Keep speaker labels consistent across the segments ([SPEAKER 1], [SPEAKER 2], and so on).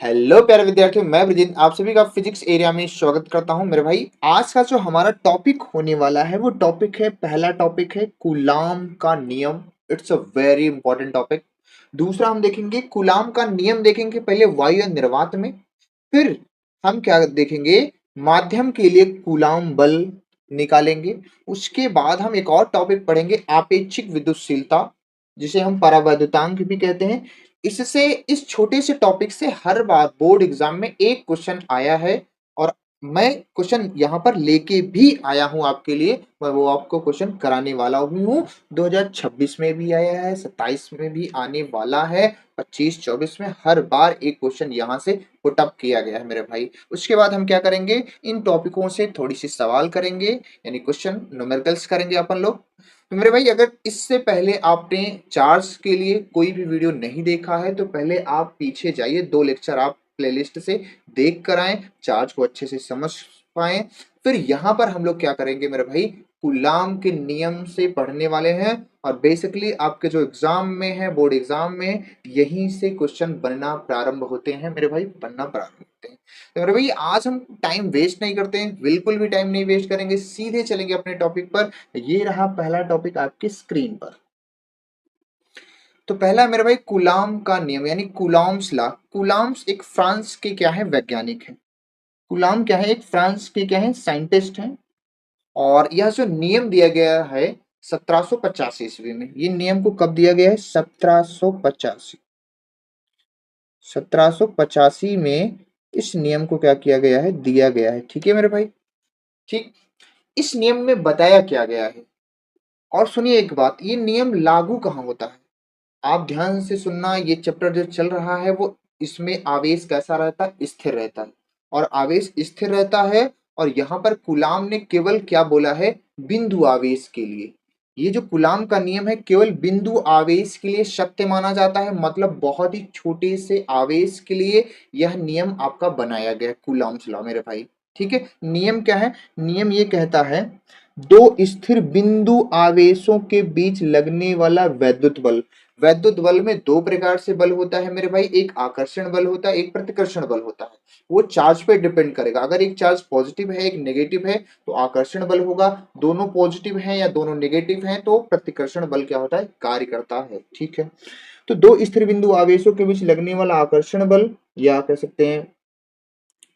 [SPEAKER 1] Hello प्यारे विद्यार्थियों, मैं ब्रिजेन आप सभी का फिजिक्स एरिया में स्वागत करता हूं। मेरे भाई, आज का जो हमारा टॉपिक होने वाला है वो टॉपिक है, पहला टॉपिक है कूलाम का नियम। It's a very important topic. दूसरा हम देखेंगे कूलाम का नियम, देखेंगे पहले वायु या निर्वात में। फिर हम क्या देखेंगे, माध्यम के लिए कूलाम बल निकालेंगे। उसके बाद हम एक और टॉपिक पढ़ेंगे, आपेक्षिक विद्युतशीलता, जिसे हम परावैद्युतांक भी कहते हैं। इससे इस छोटे से टॉपिक से हर बार बोर्ड एग्जाम में एक क्वेश्चन आया है और मैं क्वेश्चन यहाँ पर लेके भी आया हूँ आपके लिए। मैं वो आपको क्वेश्चन कराने वाला भी हूँ। 2026 में भी आया है, 27 में भी आने वाला है, 25-24 में हर बार एक क्वेश्चन यहाँ से पुट अप किया गया है मेरे भाई। उसके बाद हम क्या करेंगे, इन टॉपिकों से थोड़ी सी सवाल करेंगे, यानी क्वेश्चन न्यूमेरिकल्स करेंगे अपन लोग। तो मेरे भाई, अगर इससे पहले आपने चार्ज के लिए कोई भी वीडियो नहीं देखा है तो पहले आप पीछे जाइए, 2 लेक्चर आप प्लेलिस्ट से देख कर आए, चार्ज को अच्छे से समझ पाए। फिर यहाँ पर हम लोग क्या करेंगे मेरे भाई, कूलाम के नियम से पढ़ने वाले हैं। और बेसिकली आपके जो एग्जाम में है, बोर्ड एग्जाम में, यहीं से क्वेश्चन बनना प्रारंभ होते हैं मेरे भाई, बनना प्रारंभ होते हैं। तो मेरे भाई, आज हम टाइम वेस्ट नहीं करते हैं, बिल्कुल भी टाइम नहीं वेस्ट करेंगे, सीधे चलेंगे अपने टॉपिक पर। ये रहा पहला टॉपिक आपकी स्क्रीन पर। तो पहला मेरे भाई, कूलाम का नियम यानी कूलाम्स लॉ। कूलाम्स एक फ्रांस के क्या है, वैज्ञानिक है। कूलाम क्या है, एक फ्रांस के क्या है, साइंटिस्ट हैं। और यह जो नियम दिया गया है 1785 ईस्वी में, ये नियम को कब दिया गया है, 1785। 1785 में इस नियम को क्या किया गया है, दिया गया है। ठीक है मेरे भाई, ठीक। इस नियम में बताया क्या गया है, और सुनिए एक बात, ये नियम लागू कहाँ होता है। आप ध्यान से सुनना, ये चैप्टर जो चल रहा है वो, इसमें आवेश कैसा रहता है, स्थिर रहता है। और आवेश स्थिर रहता है। और यहाँ पर कूलाम ने केवल क्या बोला है, बिंदु आवेश के लिए। ये जो कूलाम का नियम है केवल बिंदु आवेश के लिए सत्य माना जाता है, मतलब बहुत ही छोटे से आवेश के लिए यह नियम आपका बनाया गया है, कूलाम्स लॉ मेरे भाई। ठीक है, नियम क्या है, नियम ये कहता है, दो स्थिर बिंदु आवेशों के बीच लगने वाला वैद्युत बल। वैद्युत बल में दो प्रकार से बल होता है मेरे भाई, एक आकर्षण बल होता है, एक प्रतिकर्षण बल होता है। वो चार्ज पे डिपेंड करेगा, अगर एक चार्ज पॉजिटिव है, एक नेगेटिव है, तो आकर्षण बल होगा। दोनों पॉजिटिव हैं या दोनों नेगेटिव हैं तो प्रतिकर्षण बल क्या होता है, कार्य करता है। ठीक है, तो दो स्थिर बिंदु आवेशों के बीच लगने वाला आकर्षण बल, या कह सकते हैं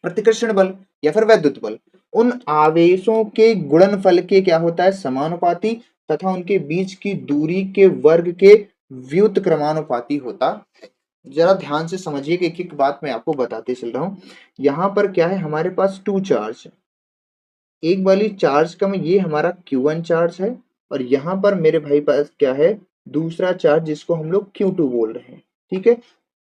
[SPEAKER 1] प्रतिकर्षण बल, या फिर वैद्युत बल, उन आवेशों के गुणनफल के क्या होता है, समानुपाती, तथा उनके बीच की दूरी के वर्ग के व्युत्क्रमानुपाती होता है। जरा ध्यान से समझिए कि एक एक बात मैं आपको बताते चल रहा हूं। यहां पर क्या है, हमारे पास टू चार्ज, एक वाली चार्ज का में ये हमारा Q1 चार्ज है, और यहाँ पर मेरे भाई पास क्या है, दूसरा चार्ज जिसको हम लोग Q2 बोल रहे हैं। ठीक है,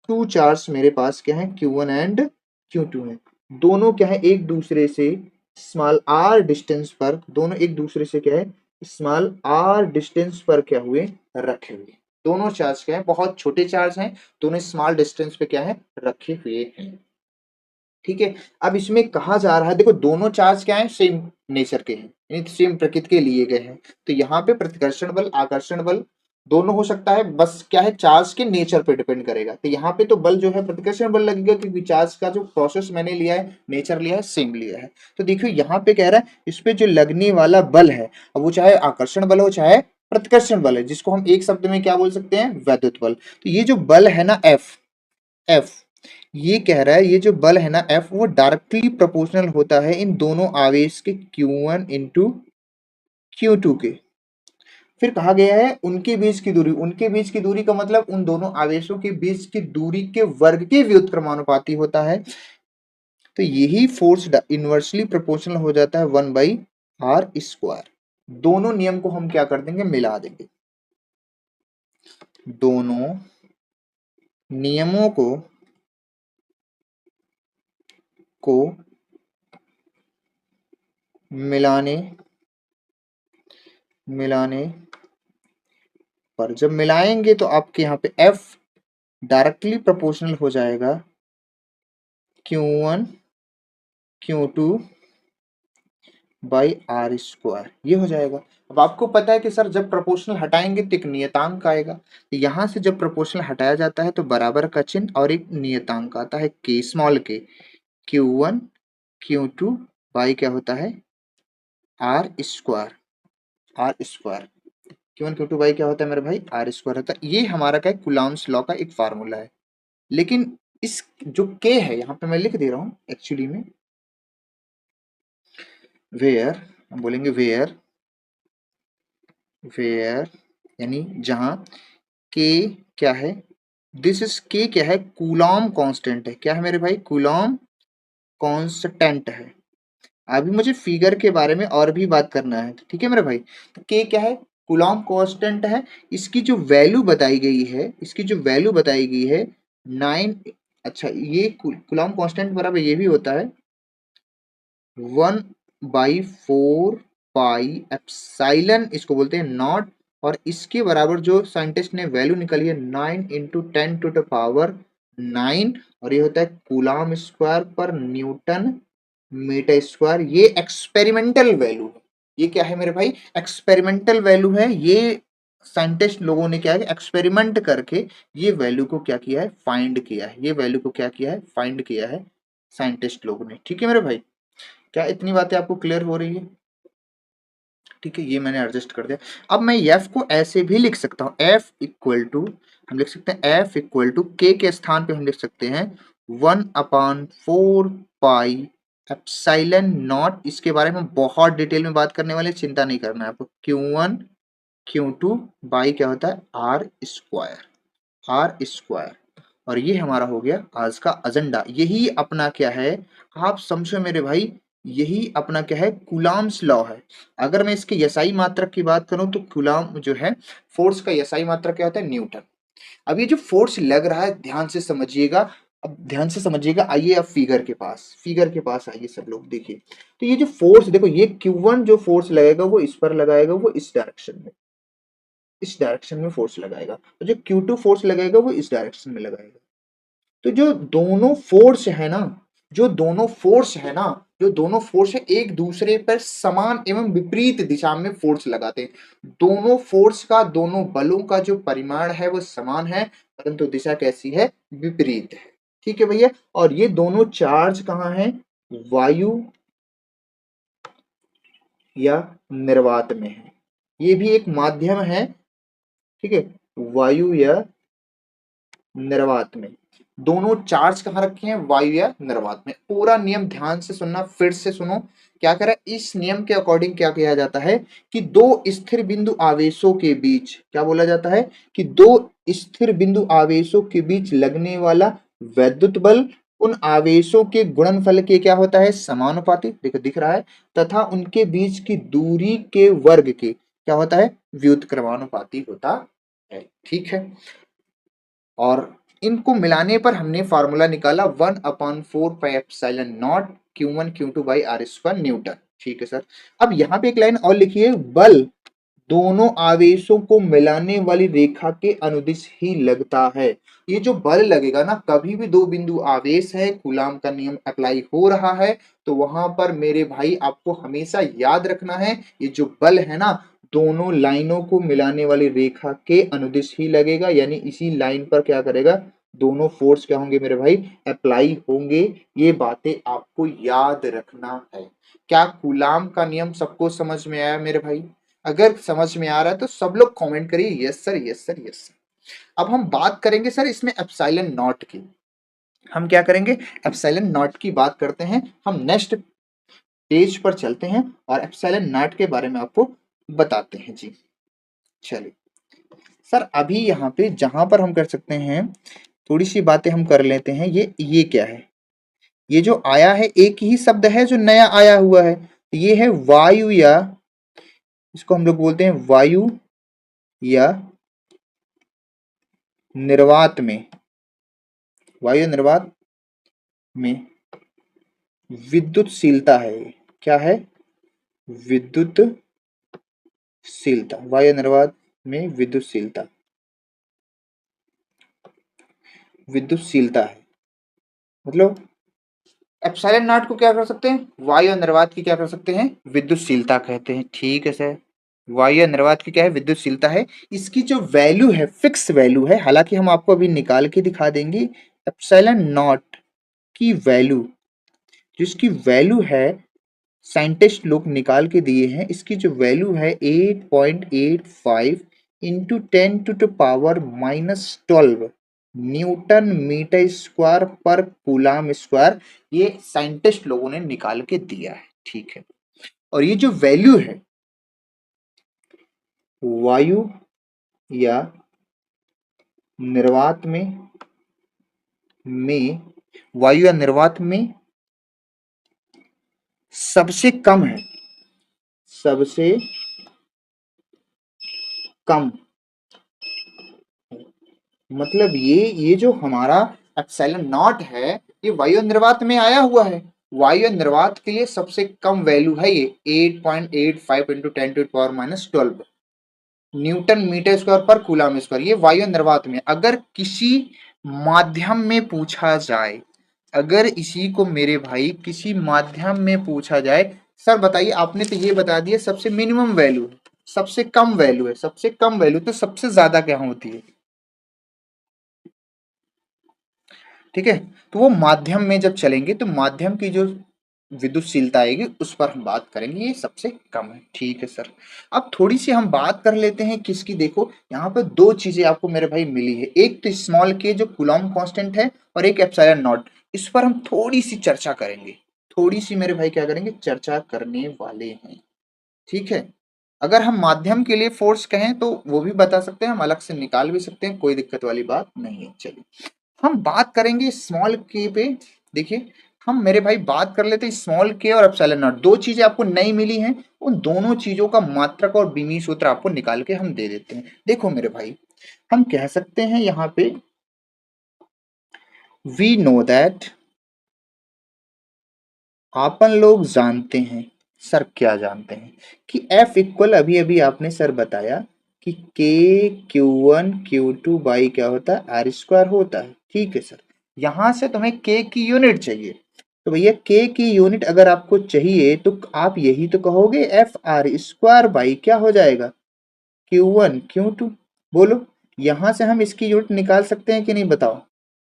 [SPEAKER 1] टू चार्ज मेरे पास क्या है, Q1 एंड Q2 है। दोनों क्या है, एक दूसरे से स्मॉल r डिस्टेंस पर, दोनों एक दूसरे से क्या है, स्मॉल r डिस्टेंस पर क्या हुए, रखे हुए। दोनों चार्ज क्या है, बहुत छोटे चार्ज हैं, दोनों स्मॉल डिस्टेंस पे क्या है, रखे हुए हैं। ठीक है, अब इसमें कहा जा रहा है, देखो दोनों चार्ज क्या है, सेम नेचर के हैं, यानी सेम प्रकृति के लिए गए हैं। तो यहाँ पे प्रतिकर्षण बल, आकर्षण बल दोनों हो सकता है, बस क्या है, चार्ज के नेचर पे डिपेंड करेगा। तो यहाँ पे तो बल जो है प्रतिकर्षण बल लगेगा, क्योंकि चार्ज का जो प्रोसेस मैंने लिया है, नेचर लिया है, सेम लिया है। तो देखियो यहाँ पे कह रहा है, इस पे जो लगने वाला बल है, अब वो चाहे आकर्षण बल हो चाहे प्रतिकर्षण बल है, जिसको हम एक शब्द में क्या बोल सकते हैं, वैद्युत बल। तो ये जो बल है ना, एफ, ये कह रहा है, ये जो बल है ना एफ, वो डायरेक्टली प्रोपोर्शनल होता है इन दोनों आवेश के Q1 इंटू Q2 के। फिर कहा गया है उनके बीच की दूरी, उनके बीच की दूरी का मतलब उन दोनों आवेशों के बीच की दूरी के वर्ग के व्युत्क्रमानुपाती होता है। तो यही फोर्स इनवर्सली प्रोपोर्शनल हो जाता है 1/r²। दोनों नियम को हम क्या कर देंगे, मिला देंगे। दोनों नियमों को मिलाने मिलाने पर जब मिलाएंगे तो आपके यहाँ पे F डायरेक्टली प्रोपोर्शनल हो जाएगा Q1 Q2 by are square, ये हो जाएगा। अब आपको पता है कि सर जब प्रोपोर्शनल हटाएंगे तो एक नियतांक आएगा, तो यहाँ से जब प्रोपोर्शनल हटाया जाता है तो बराबर का चिन्ह और एक नियतांक आता है के, स्मॉल के, Q1 Q2 बाई क्या होता है R square, R square Q1 Q2 by क्या होता है मेरे भाई आर स्क्वायर होता है। ये हमारा क्या है कुलाम्स लॉ का एक फार्मूला है। लेकिन इस जो के है यहाँ पे मैं लिख दे रहा हूँ एक्चुअली में, वेयर हम बोलेंगे वेयर, वेयर यानी जहां के क्या है, दिस इज के क्या है कूलॉम कांस्टेंट है, क्या है मेरे भाई कूलॉम कांस्टेंट है। अभी मुझे फिगर के बारे में और भी बात करना है, ठीक है मेरे भाई। तो के क्या है कूलॉम कांस्टेंट है, इसकी जो वैल्यू बताई गई है, इसकी जो वैल्यू बताई गई है 9, अच्छा ये कूलॉम कांस्टेंट बराबर ये भी होता है 1/4 पाई एप्साइलन, इसको बोलते हैं नॉट, और इसके बराबर जो साइंटिस्ट ने वैल्यू निकाली है 9 × 10⁻⁹, और ये होता है कूलाम स्क्वायर पर न्यूटन मीटर स्क्वायर। ये एक्सपेरिमेंटल वैल्यू है, ये क्या है मेरे भाई एक्सपेरिमेंटल वैल्यू है। ये साइंटिस्ट लोगों ने क्या है एक्सपेरिमेंट करके ये वैल्यू को क्या किया है फाइंड किया है, ये वैल्यू को क्या किया है फाइंड किया है साइंटिस्ट लोगों ने, ठीक है मेरे भाई। क्या इतनी बातें आपको क्लियर हो रही है? ठीक है, ये मैंने एडजस्ट कर दिया। अब मैं एफ को ऐसे भी लिख सकता हूँ, एफ इक्वल टू हम लिख सकते हैं एफ इक्वल टू के स्थान पे हम लिख सकते हैं 1/4 पाई एप्साइलन नॉट। इसके बारे में बहुत डिटेल में बात करने वाले, चिंता नहीं करना है आपको। Q1 Q2 बाई क्या होता है आर स्क्वायर, आर स्क्वायर। और ये हमारा हो गया आज का एजेंडा। यही अपना क्या है आप समझो मेरे भाई, यही अपना क्या है कूलाम्स लॉ है। अगर मैं इसके एसआई मात्रक की बात करूं तो कूलाम जो है फोर्स का एसआई मात्रक क्या होता है न्यूटन। अब ये जो फोर्स लग रहा है ध्यान से समझिएगा, अब ध्यान से समझिएगा। आइए अब फिगर के पास, फिगर के पास आइए सब लोग देखिए। तो ये जो फोर्स देखो, ये Q1 जो फोर्स लगेगा वो इस पर लगाएगा, वो इस डायरेक्शन में, इस डायरेक्शन में फोर्स लगाएगा, और जो Q2 फोर्स लगेगा वो इस डायरेक्शन में लगाएगा। तो जो दोनों फोर्स है ना, जो दोनों फोर्स है ना, जो दोनों फोर्स है एक दूसरे पर समान एवं विपरीत दिशा में फोर्स लगाते हैं। दोनों फोर्स का, दोनों बलों का जो परिमाण है वो समान है, परंतु दिशा कैसी है विपरीत है, ठीक है भैया। और ये दोनों चार्ज कहाँ है वायु या निर्वात में है, ये भी एक माध्यम है, ठीक है, वायु या निर्वात में। दोनों चार्ज कहाँ रखे हैं वायु या निर्वात में। पूरा नियम ध्यान से सुनना, फिर से सुनो क्या कह रहा है। इस नियम के अकॉर्डिंग क्या किया जाता है कि दो स्थिर बिंदु आवेशों के बीच, क्या बोला जाता है कि दो स्थिर बिंदु आवेशों के बीच लगने वाला वैद्युत बल उन आवेशों के गुणनफल के क्या होता है समानुपाती, देखो दिख रहा है, तथा उनके बीच की दूरी के वर्ग के क्या होता है व्युत्क्रमानुपाती होता है, ठीक है। और इनको मिलाने पर हमने फार्मूला निकाला 1/4 pi epsilon not Q1 Q2/r² Newton, ठीक है सर। अब यहाँ पे एक लाइन और लिखिए, बल दोनों आवेशों को मिलाने वाली रेखा के अनुदिश ही लगता है। ये जो बल लगेगा ना, कभी भी दो बिंदु आवेश है, कूलाम का नियम अप्लाई हो रहा है, तो वहां पर मेरे भाई आपको हमेशा याद रखना है ये जो बल है ना दोनों लाइनों को मिलाने वाली रेखा के अनुदिश ही लगेगा, यानी इसी लाइन पर क्या करेगा दोनों फोर्स क्या होंगे मेरे भाई अप्लाई होंगे। ये बातें आपको याद रखना है। क्या कूलाम का नियम सबको समझ में आया मेरे भाई? अगर समझ में आ रहा है तो सब लोग कमेंट करिए yes sir yes sir yes sir. अब हम बात करेंगे सर इसमें एप्सिलॉन नॉट की, हम क्या करेंगे एप्सिलॉन नॉट की बात करते हैं। हम नेक्स्ट पेज पर चलते हैं और एप्सिलॉन नॉट के बारे में आपको बताते हैं जी। चलिए सर, अभी यहाँ पे जहां पर हम कर सकते हैं थोड़ी सी बातें हम कर लेते हैं। ये क्या है, ये जो आया है एक ही शब्द है जो नया आया हुआ है, ये है वायु या, इसको हम लोग बोलते हैं वायु या निर्वात में, वायु निर्वात में विद्युतशीलता है। क्या है विद्युतशीलता, वायु निर्वात में विद्युतशीलता, विद्युतशीलता है मतलब एप्सिलॉन नॉट को क्या कर सकते हैं, वायु और निर्वात की क्या कर सकते हैं, विद्युतशीलता कहते हैं। ठीक है सर, वायु और निर्वात की क्या है, विद्युतशीलता है। इसकी जो वैल्यू है फिक्स वैल्यू है, हालांकि हम आपको अभी निकाल के दिखा देंगे। एप्सिलॉन नॉट की वैल्यू, जिसकी वैल्यू है साइंटिस्ट लोग निकाल के दिए हैं, इसकी जो वैल्यू है 8.85 इंटू 10⁻⁻12 न्यूटन मीटर स्क्वायर पर कूलाम स्क्वायर, ये साइंटिस्ट लोगों ने निकाल के दिया है। ठीक है, और ये जो वैल्यू है वायु या निर्वात में वायु या निर्वात में सबसे कम है, सबसे कम, मतलब ये जो हमारा एप्सिलॉन नॉट है, ये वायु निर्वात में आया हुआ है। वायु निर्वात के लिए सबसे कम वैल्यू है ये 8.85 इंटू 10⁻⁻12 न्यूटन मीटर स्क्वायर पर कूलम स्क्वायर, ये वायु निर्वात में। अगर किसी माध्यम में पूछा जाए, अगर इसी को मेरे भाई किसी माध्यम में पूछा जाए, सर बताइए, आपने तो ये बता दिया सबसे मिनिमम वैल्यू है, सबसे कम वैल्यू है, सबसे कम वैल्यू, तो सबसे ज्यादा क्या होती है? ठीक है, तो वो माध्यम में जब चलेंगे तो माध्यम की जो विद्युतशीलता आएगी उस पर हम बात करेंगे, ये सबसे कम है। ठीक है सर, अब थोड़ी सी हम बात कर लेते हैं किसकी। देखो यहाँ पर दो चीजें आपको मेरे भाई मिली है, एक तो स्मॉल के जो कूलॉम कांस्टेंट है, और एक एप्सिलॉन नॉट। इस पर हम थोड़ी सी चर्चा करेंगे, थोड़ी सी मेरे भाई क्या करेंगे, चर्चा करने वाले हैं। ठीक है, अगर हम माध्यम के लिए फोर्स कहें तो वो भी बता सकते हैं, हम अलग से निकाल भी सकते हैं, कोई दिक्कत वाली बात नहीं है। चलिए हम बात करेंगे स्मॉल के पे। देखिए हम मेरे भाई बात कर लेते हैं स्मॉल के और एप्सिलॉन नॉट, दो चीजें आपको नई मिली हैं, उन दोनों चीजों का मात्रक और बिमी सूत्र आपको निकाल के हम दे देते हैं। देखो मेरे भाई, हम कह सकते हैं यहाँ पे वी नो दैट, अपन लोग जानते हैं। सर क्या जानते हैं? कि F इक्वल, अभी अभी आपने सर बताया कि के Q one Q two by क्या होता है, आर स्क्वायर होता है। ठीक है सर, यहां से तुम्हें के की यूनिट चाहिए, तो भैया के की यूनिट अगर आपको चाहिए तो आप यही तो कहोगे, एफ आर स्क्वायर बाई क्या हो जाएगा, क्यू वन क्यू टू। बोलो, यहां से हम इसकी यूनिट निकाल सकते हैं कि नहीं बताओ?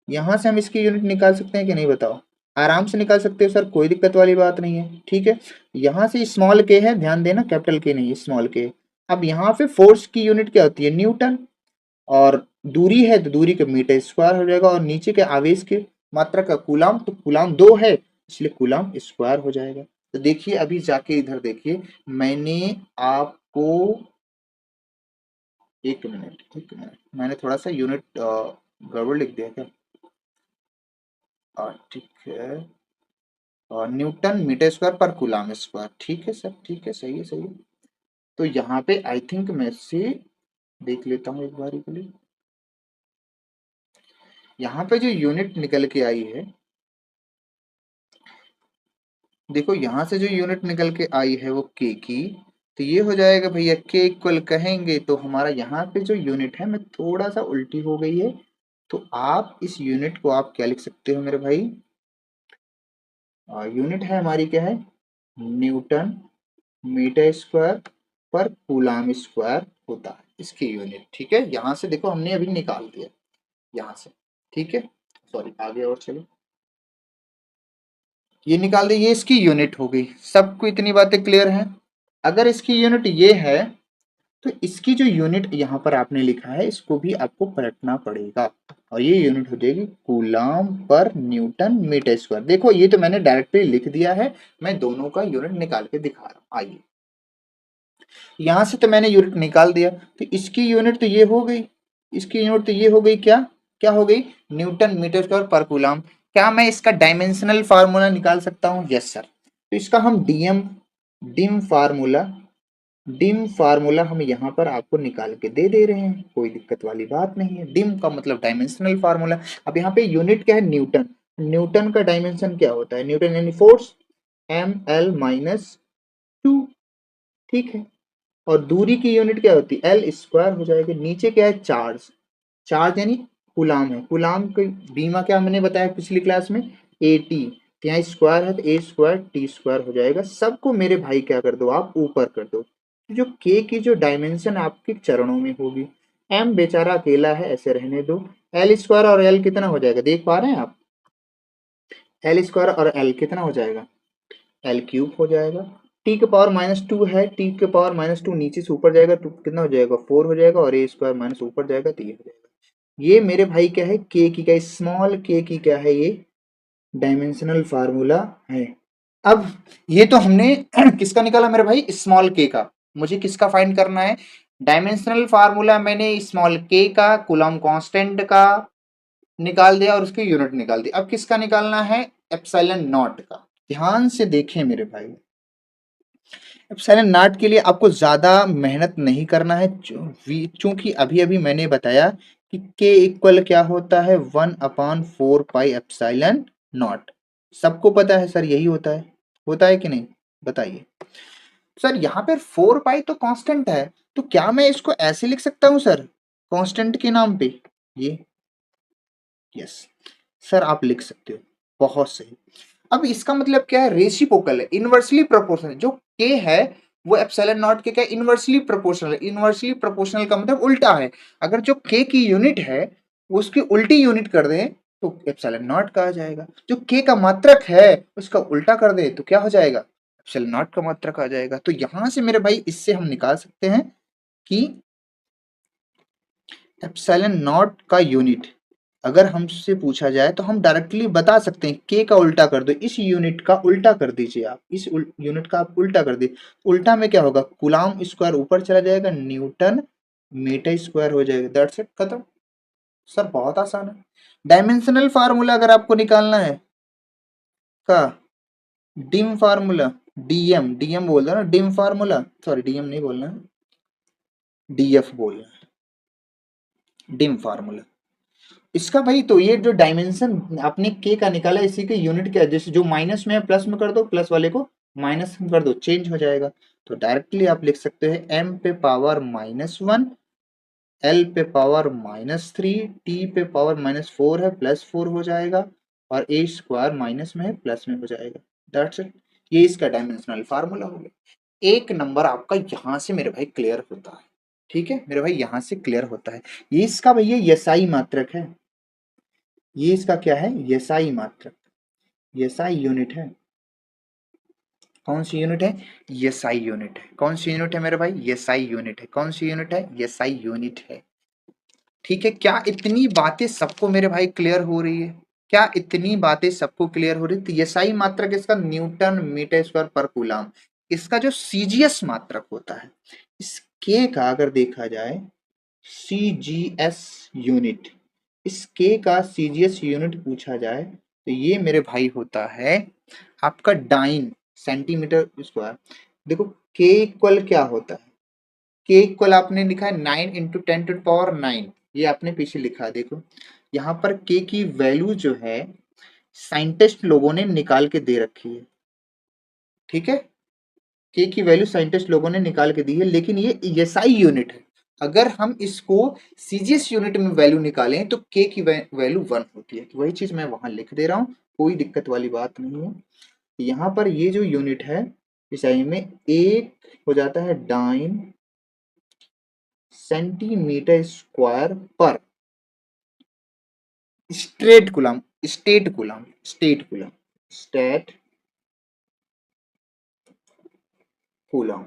[SPEAKER 1] यहां से हम इसकी यूनिट निकाल सकते हैं कि नहीं बताओ? आराम से निकाल सकते हो सर, कोई दिक्कत वाली बात नहीं है। ठीक है, यहां से स्मॉल के है, ध्यान देना, कैपिटल के नहीं, स्मॉल के। अब यहाँ पे फोर्स की यूनिट क्या होती है, न्यूटन, और दूरी है तो दूरी का मीटर स्क्वायर हो जाएगा, और नीचे के आवेश की मात्रा का कूलाम, तो कूलाम दो है इसलिए कूलाम स्क्वायर हो जाएगा। तो देखिए अभी जाके इधर देखिए, मैंने आपको, एक मिनट एक मिनट, मैंने थोड़ा सा यूनिट गड़बड़ लिख दिया क्या? ठीक है, और न्यूटन मीटर स्क्वायर पर कूलाम स्क्वायर। ठीक है सर, ठीक है, सही है सही है। तो यहाँ पे आई थिंक मैं से देख लेता हूँ एक बार के लिए, यहाँ पे जो यूनिट निकल के आई है, देखो यहाँ से जो यूनिट निकल के आई है वो के की, तो ये हो जाएगा भैया के इक्वल, कहेंगे तो हमारा यहाँ पे जो यूनिट है, मैं थोड़ा सा उल्टी हो गई है, तो आप इस यूनिट को आप क्या लिख सकते हो मेरे भाई, यूनिट है हमारी क्या है, न्यूटन मीटर स्क्वायर पर कूलाम स्क्वायर होता है इसकी यूनिट। ठीक है, यहां से देखो हमने अभी निकाल दिया यहां से। ठीक है, सॉरी आगे और चलो, ये निकाल दी, ये इसकी यूनिट हो गई। सबको इतनी बातें क्लियर हैं? अगर इसकी यूनिट ये है तो इसकी जो यूनिट यहाँ पर आपने लिखा है इसको भी आपको पलटना पड़ेगा, और ये यूनिट हो जाएगी कूलाम पर न्यूटन मीटर स्क्वायर। देखो ये तो मैंने डायरेक्टली लिख दिया है, मैं दोनों का यूनिट निकाल के दिखा रहा हूँ। आइए, यहां से तो मैंने यूनिट निकाल दिया, तो इसकी यूनिट तो ये हो गई, इसकी यूनिट तो ये हो गई, क्या क्या हो गई, न्यूटन मीटर स्क्वायर पर कूलम। क्या मैं इसका डायमेंशनल फार्मूला निकाल सकता हूं? यस सर, तो इसका हम डिम फार्मूला, डिम फार्मूला हम यहाँ पर आपको निकाल के दे दे रहे हैं, कोई दिक्कत वाली बात नहीं है। डिम का मतलब डायमेंशनल फार्मूला। अब यहाँ पे यूनिट क्या है, न्यूटन, न्यूटन का डायमेंशन क्या होता है, न्यूटन यानी फोर्स, ml-2। ठीक है, और दूरी की यूनिट क्या होती है, एल स्क्वायर हो जाएगा। नीचे क्या है, चार्ज, चार्ज यानी कुलाम है, कुलाम की बीमा क्या हमने बताया पिछली क्लास में, 80। तो यहाँ स्क्वायर है तो ए स्क्वायर टी स्क्वायर हो जाएगा। सबको मेरे भाई क्या कर दो, आप ऊपर कर दो। जो के की जो डायमेंशन आपके चरणों में होगी, एम बेचारा अकेला है, ऐसे रहने दो। एल स्क्वायर और एल कितना हो जाएगा, देख पा रहे हैं आप? एल स्क्वायर और एल कितना हो जाएगा, एल क्यूब हो जाएगा। टी के पावर -2 है, टी के पावर -2 नीचे से ऊपर जाएगा तो कितना हो जाएगा, 4 हो जाएगा, और ए स्क्वायर माइनस ऊपर जाएगा तो ये हो जाएगा। ये मेरे भाई क्या है, के की क्या, स्मॉल के की क्या है, ये डायमेंशनल फार्मूला है। अब ये तो हमने किसका निकाला मेरे भाई, स्मॉल के का। मुझे किसका फाइंड करना है, डायमेंशनल फार्मूला मैंने स्मॉल के का, कूलम्ब कांस्टेंट का निकाल दिया और उसकी यूनिट निकाल दी। अब किसका निकालना है, एप्सिलॉन नॉट का। ध्यान से देखें मेरे भाई, एप्सिलॉन नॉट के लिए आपको ज्यादा मेहनत नहीं करना है, चूंकि अभी अभी मैंने बताया कि के इक्वल क्या होता है, 1/4 पाई एप्सिलॉन नॉट। सबको पता है सर, यही होता है कि नहीं, बताइए सर। यहाँ पर 4 पाई तो कांस्टेंट है, तो क्या मैं इसको ऐसे लिख सकता हूँ सर, कांस्टेंट के नाम पे ये, यस सर आप लिख सकते हो, बहुत सही। अब इसका मतलब क्या है, रेसिप्रोकल है, इनवर्सली प्रोपोर्शनल। जो के है वो एप्सिलॉन नॉट के क्या, इनवर्सली प्रोपोर्शनल है। इनवर्सली प्रोपोर्शनल का मतलब उल्टा है। अगर जो के की यूनिट है वो उसकी उल्टी यूनिट कर दें तो एप्सिलॉन नॉट कहा जाएगा। जो के का मात्रक है उसका उल्टा कर दे तो क्या हो जाएगा, एप्सिलॉन नॉट का मात्रक आ जाएगा। तो यहां से मेरे भाई इससे हम निकाल सकते हैं कि एप्सिलॉन नॉट का यूनिट अगर हमसे पूछा जाए तो हम डायरेक्टली बता सकते हैं, के का उल्टा कर दो, इस यूनिट का उल्टा कर दीजिए आप, इस यूनिट का आप उल्टा कर दीजिए। उल्टा में क्या होगा, कूलम्ब स्क्वायर ऊपर चला जाएगा, न्यूटन मीटर स्क्वायर हो जाएगा, दैट्स इट, खत्म। सर बहुत आसान है। डायमेंशनल फार्मूला अगर आपको निकालना है का, डिम फार्मूला, डीएम डीएम बोल रहा ना, डिम फार्मूला, सॉरी डीएम नहीं बोलना है, डीएफ बोलना है, डिम फार्मूला। इसका भाई तो ये जो डायमेंशन आपने के का निकाला, इसी के यूनिट क्या है, जैसे जो माइनस में है प्लस में कर दो, प्लस वाले को माइनस में कर दो, चेंज हो जाएगा। तो डायरेक्टली आप लिख सकते हैं m पे पावर -1, l पे पावर -3, t पे पावर -4 है, +4 हो जाएगा, और a स्क्वायर माइनस में है प्लस में हो जाएगा, दैट्स इट। ये इसका डायमेंशनल फार्मूला हो गया। एक नंबर आपका यहां से मेरे भाई क्लियर होता है, ठीक है मेरे भाई, यहां से क्लियर होता है। ये इसका भैया यसाई मात्रक है, ये इसका क्या है, यसाई मात्रक, यसाई यूनिट है। कौन सी यूनिट है, यसाई यूनिट है। कौन सी यूनिट है मेरे भाई, यसाई यूनिट है। कौन सी यूनिट है, यसाई यूनिट है। ठीक है, क्या इतनी बातें सबको मेरे भाई क्लियर हो रही है, क्या इतनी बातें सबको क्लियर हो रही है? तो यसाई मात्रक इसका न्यूटन मीटर स्क्वायर पर कूलम। इसका जो सीजीएस मात्रक होता है, इस के का अगर देखा जाए सीजीएस यूनिट, इस के का सीजीएस यूनिट पूछा जाए तो ये मेरे भाई होता है आपका डाइन सेंटीमीटर स्क्वायर। देखो के इक्वल क्या होता है, के इक्वल आपने लिखा है 9 × 10⁹ ये आपने पीछे लिखा है। देखो यहाँ पर के की वैल्यू जो है साइंटिस्ट लोगों ने निकाल के दे रखी है, ठीक है, के की वैल्यू साइंटिस्ट लोगों ने निकाल के दी है, लेकिन ये एसआई यूनिट है। अगर हम इसको सीजीएस यूनिट में वैल्यू निकालें तो के की वैल्यू 1 होती है। तो वही चीज मैं वहां लिख दे रहा हूँ, कोई दिक्कत वाली बात नहीं है। यहाँ पर ये जो यूनिट है ईसाई में एक हो जाता है डाइन सेंटीमीटर स्क्वायर पर straight coulomb, state coulomb, state coulomb, state coulomb,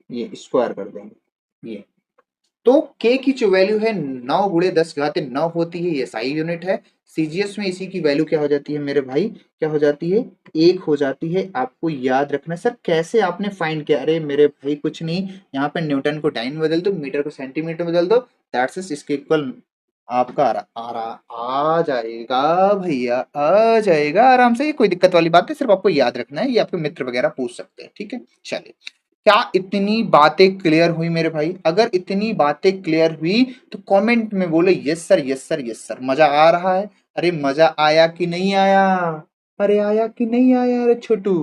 [SPEAKER 1] ये स्क्वायर कर देंगे ये। तो के की जो वैल्यू है 9 × 10⁻9 होती है, ये एसआई यूनिट है। सीजीएस में इसी की वैल्यू क्या हो जाती है मेरे भाई, क्या हो जाती है, 1 हो जाती है। आपको याद रखना। सर कैसे आपने फाइंड किया, अरे मेरे भाई कुछ नहीं, यहाँ पे न्यूटन को डाइन बदल दो, मीटर को सेंटीमीटर बदल दो, दैट्स इट, इसके इक्वल आपका आ जाएगा भैया, आ जाएगा आराम से। ये कोई दिक्कत वाली बात है, सिर्फ आपको याद रखना है, ये आपके मित्र वगैरह पूछ सकते हैं, ठीक है। चलिए, क्या इतनी बातें क्लियर हुई मेरे भाई? अगर इतनी बातें क्लियर हुई तो कमेंट में बोलो yes sir, yes sir, yes sir. मजा आ रहा है? अरे मजा आया कि नहीं आया? अरे आया कि नहीं आया? अरे छोटू